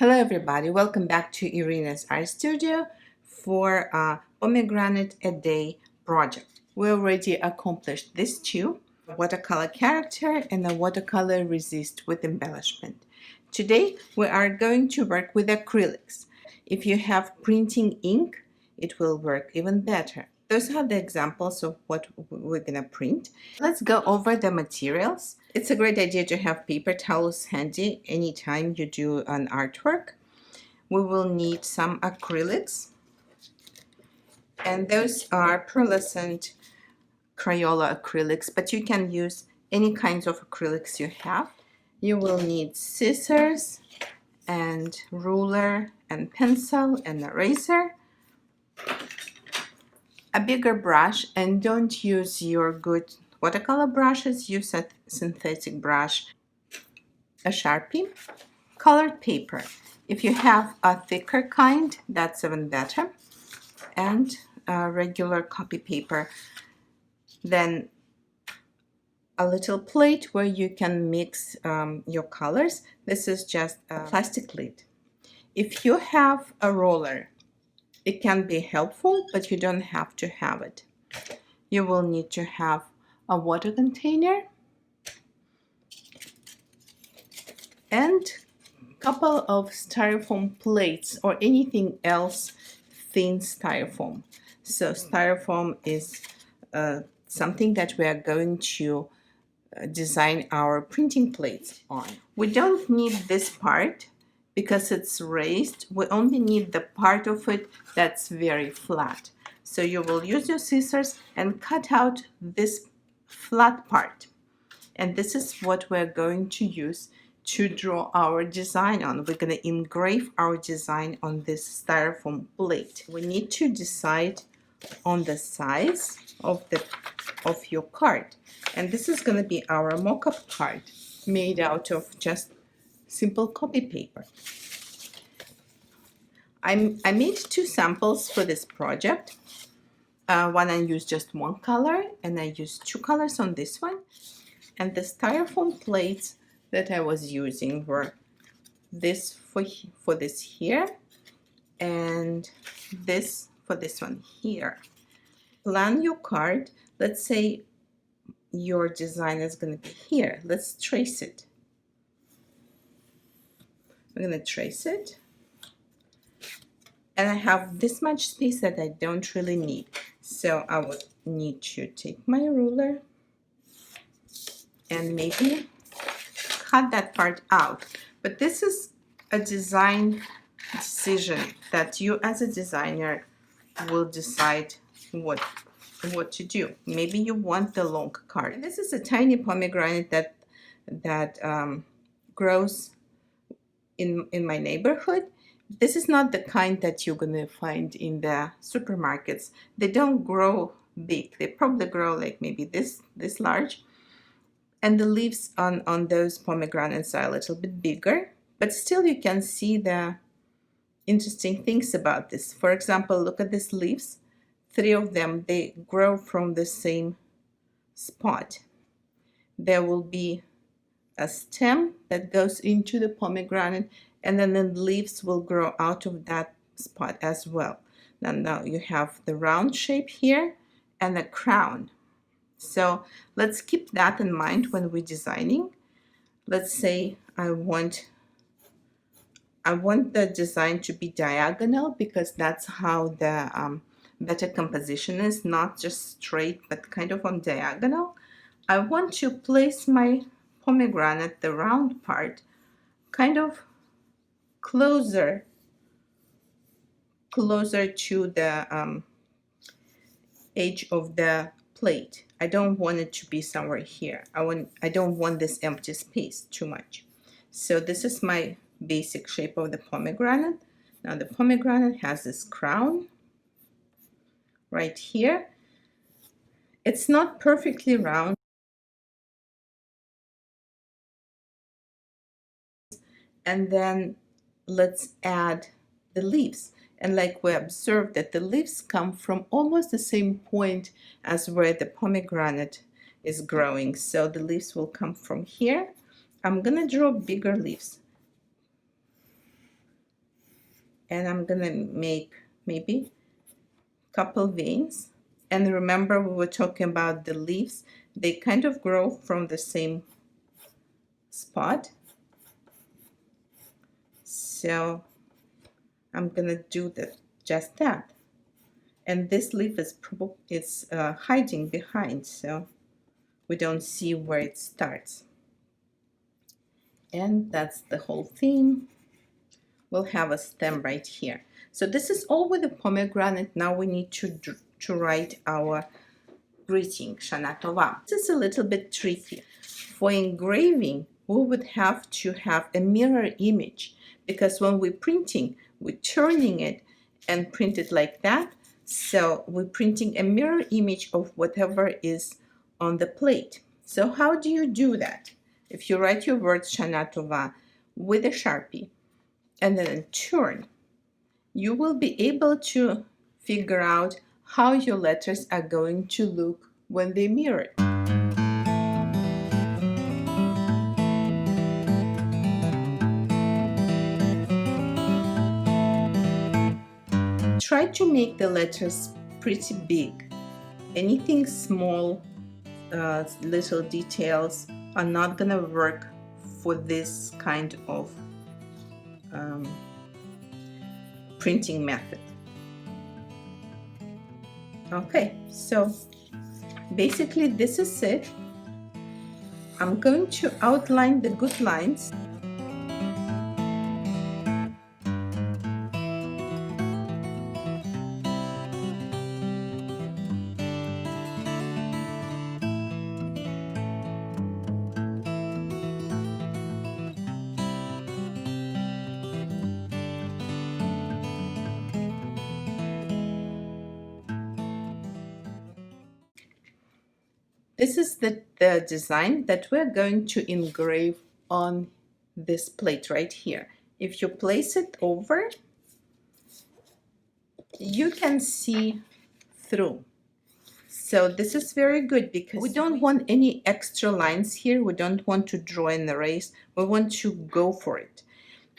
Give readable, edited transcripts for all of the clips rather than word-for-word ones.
Hello everybody, welcome back to Irina's Art Studio for a Pomegranate a Day project. We already accomplished these two, a watercolor character and a watercolor resist with embellishment. Today we are going to work with acrylics. If you have printing ink, it will work even better. Those are the examples of what we're gonna print. Let's go over the materials. It's a great idea to have paper towels handy anytime you do an artwork. We will need some acrylics, and those are pearlescent Crayola acrylics, but you can use any kinds of acrylics you have. You will need scissors and ruler and pencil and eraser, a bigger brush, and don't use your good watercolor brushes, use a synthetic brush, a sharpie, colored paper. If you have a thicker kind, that's even better, and regular copy paper. Then a little plate where you can mix your colors. This is just a plastic lid. If you have a roller, it can be helpful, but you don't have to have it. You will need to have a water container and a couple of styrofoam plates or anything else thin styrofoam. So styrofoam is something that we are going to design our printing plates on. We don't need this part because it's raised. We only need the part of it that's very flat. So you will use your scissors and cut out this flat part. And this is what we're going to use to draw our design on. We're going to engrave our design on this styrofoam plate. We need to decide on the size of your card. And this is going to be our mock-up card made out of just simple copy paper. I made two samples for this project. One I used just one color, and I used two colors on this one. And the styrofoam plates that I was using were this for this here, and this for this one here. Plan your card. Let's say your design is going to be here. Let's trace it. I'm going to trace it. And I have this much space that I don't really need. So I would need to take my ruler and maybe cut that part out. But this is a design decision that you as a designer will decide what to do. Maybe you want the long card. This is a tiny pomegranate that grows in my neighborhood. This is not the kind that you're gonna find in the supermarkets. They don't grow big. They probably grow like maybe this large. And the leaves on those pomegranates are a little bit bigger, but still you can see the interesting things about this. For example, look at these leaves. 3 of them, they grow from the same spot. There will be a stem that goes into the pomegranate, and then the leaves will grow out of that spot as well. Now you have the round shape here and a crown. So let's keep that in mind when we're designing. Let's say I want the design to be diagonal, because that's how the better composition is, not just straight but kind of on diagonal. I want to place my pomegranate, the round part, kind of closer to the edge of the plate. I don't want it to be somewhere here. I don't want this empty space too much. So this is my basic shape of the pomegranate. Now the pomegranate has this crown right here. It's not perfectly round. And then let's add the leaves. And like we observed that the leaves come from almost the same point as where the pomegranate is growing. So the leaves will come from here. I'm gonna draw bigger leaves. and I'm gonna make maybe a couple veins. And remember, we were talking about the leaves, they kind of grow from the same spot. So I'm gonna do just that. And this leaf is hiding behind, so we don't see where it starts. And that's the whole thing. We'll have a stem right here. So this is all with the pomegranate. Now we need to write our greeting, Shana Tova. This is a little bit tricky. For engraving, we would have to have a mirror image, because when we're printing, we're turning it and print it like that. So we're printing a mirror image of whatever is on the plate. So how do you do that? If you write your words Shana Tova with a Sharpie and then turn, you will be able to figure out how your letters are going to look when they mirror. Try to make the letters pretty big. Anything small, little details are not gonna work for this kind of printing method. Okay, so basically this is it. I'm going to outline the good lines. This is the design that we're going to engrave on this plate right here. If you place it over, you can see through. So this is very good because we don't want any extra lines here. We don't want to draw and erase. We want to go for it.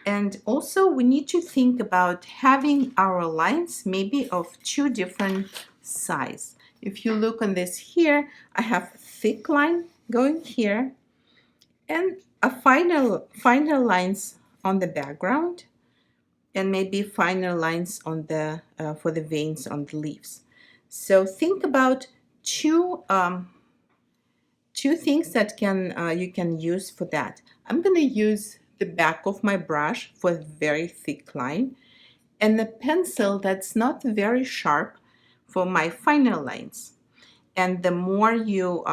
And also we need to think about having our lines maybe of two different sizes. If you look on this here, I have a thick line going here and a finer lines on the background, and maybe finer lines on the for the veins on the leaves. So think about two things that you can use for that. I'm going to use the back of my brush for a very thick line, and the pencil that's not very sharp for my finer lines. And the more you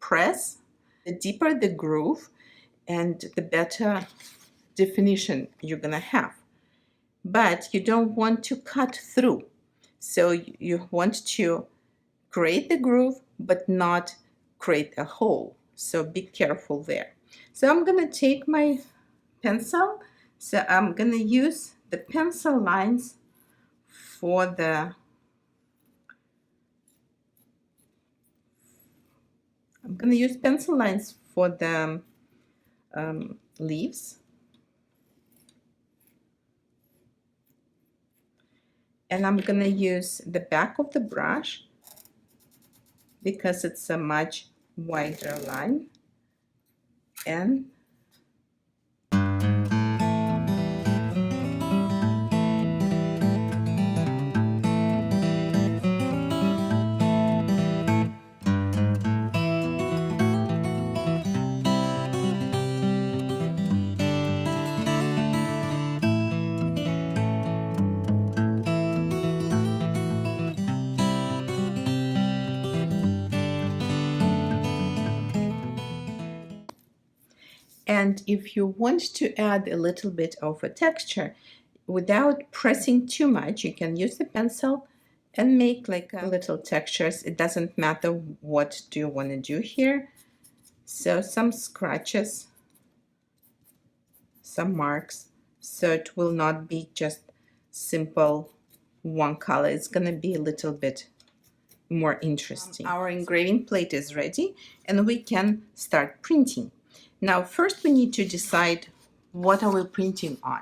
press, the deeper the groove and the better definition you're gonna have. But you don't want to cut through. So you want to create the groove but not create a hole. So be careful there. So I'm gonna take my pencil. So I'm gonna use the pencil lines for the leaves. And I'm gonna use the back of the brush because it's a much wider line. And And if you want to add a little bit of a texture without pressing too much, you can use the pencil and make like a little textures. It doesn't matter what do you want to do here. So some scratches, some marks, so it will not be just simple one color. It's going to be a little bit more interesting. Our engraving plate is ready and we can start printing. Now first we need to decide what are we printing on.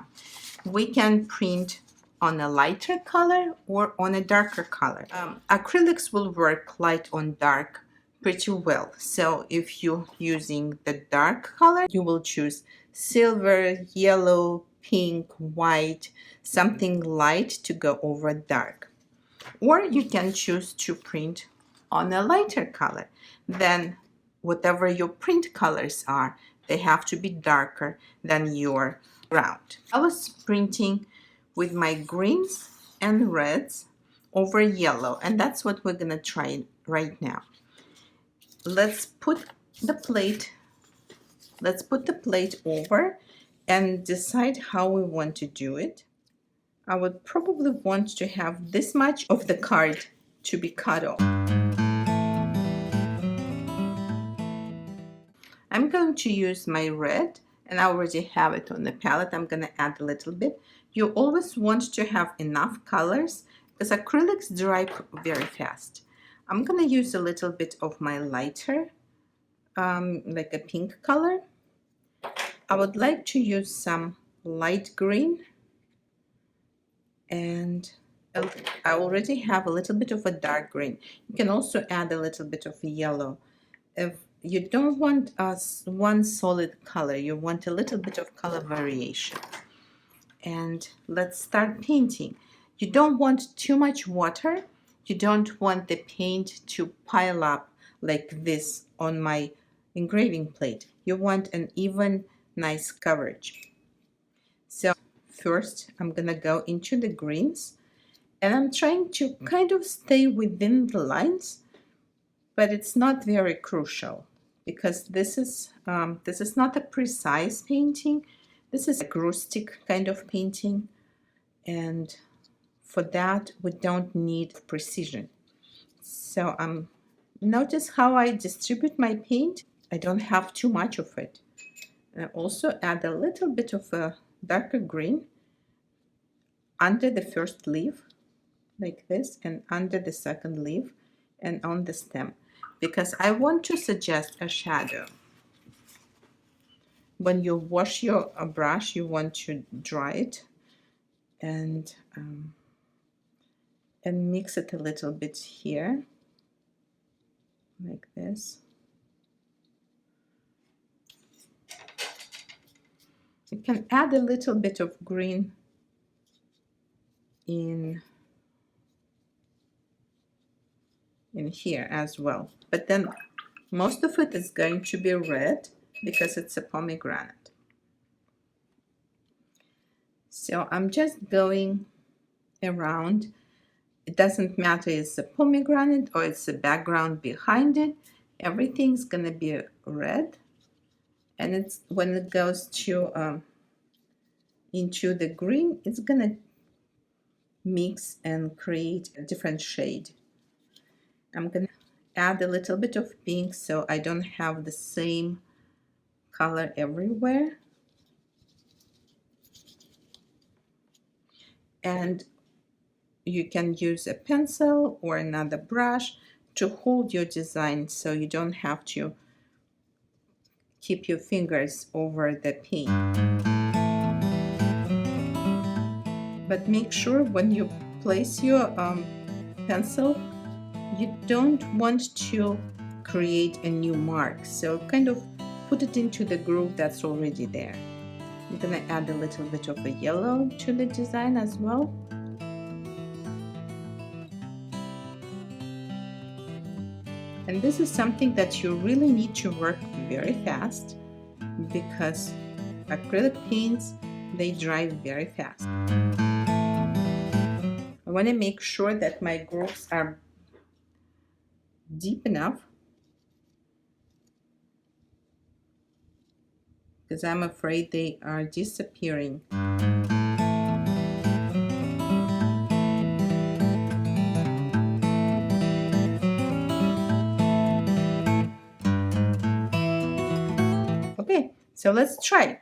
We can print on a lighter color or on a darker color. Acrylics will work light on dark pretty well. So if you're using the dark color, you will choose silver, yellow, pink, white, something light to go over dark. Or you can choose to print on a lighter color. Then whatever your print colors are, they have to be darker than your ground. I was printing with my greens and reds over yellow, and that's what we're gonna try right now. Let's put the plate over and decide how we want to do it. I would probably want to have this much of the card to be cut off. I'm going to use my red, and I already have it on the palette. I'm going to add a little bit. You always want to have enough colors because acrylics dry very fast. I'm going to use a little bit of my lighter, like a pink color. I would like to use some light green, and I already have a little bit of a dark green. You can also add a little bit of yellow. If you don't want one solid color, you want a little bit of color variation. And let's start painting. You don't want too much water. You don't want the paint to pile up like this on my engraving plate. You want an even, nice coverage. So first I'm gonna go into the greens, and I'm trying to kind of stay within the lines, but it's not very crucial because this is not a precise painting. This is a rustic kind of painting, and for that we don't need precision. So notice how I distribute my paint. I don't have too much of it. And I also add a little bit of a darker green under the first leaf like this, and under the second leaf, and on the stem, because I want to suggest a shadow. When you wash your brush, you want to dry it and mix it a little bit here, like this. You can add a little bit of green in here as well, but then most of it is going to be red because it's a pomegranate. So I'm just going around. It doesn't matter it's a pomegranate or it's a background behind it, everything's gonna be red. And it's when it goes to into the green, it's gonna mix and create a different shade. I'm gonna add a little bit of pink so I don't have the same color everywhere. And you can use a pencil or another brush to hold your design so you don't have to keep your fingers over the paint. But make sure when you place your pencil, you don't want to create a new mark, so kind of put it into the groove that's already there. I'm gonna add a little bit of a yellow to the design as well. And this is something that you really need to work very fast because acrylic paints, they dry very fast. I want to make sure that my grooves are deep enough because I'm afraid they are disappearing. Okay, so let's try.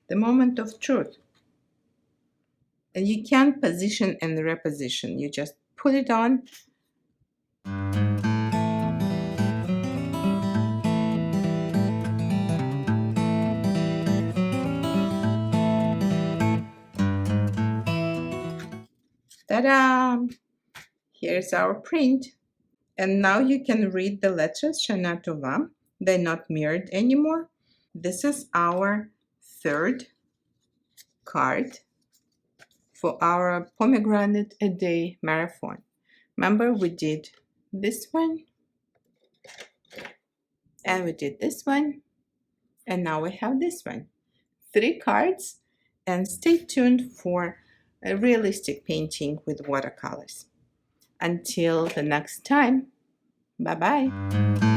The moment of truth. And you can't position and reposition. You just put it on. Ta-da! Here's our print. And now you can read the letters Shana Tova. They're not mirrored anymore. This is our third card for our Pomegranate a Day marathon. Remember, we did this one, and we did this one, and now we have this one. 3 cards, and stay tuned for a realistic painting with watercolors. Until the next time, bye-bye.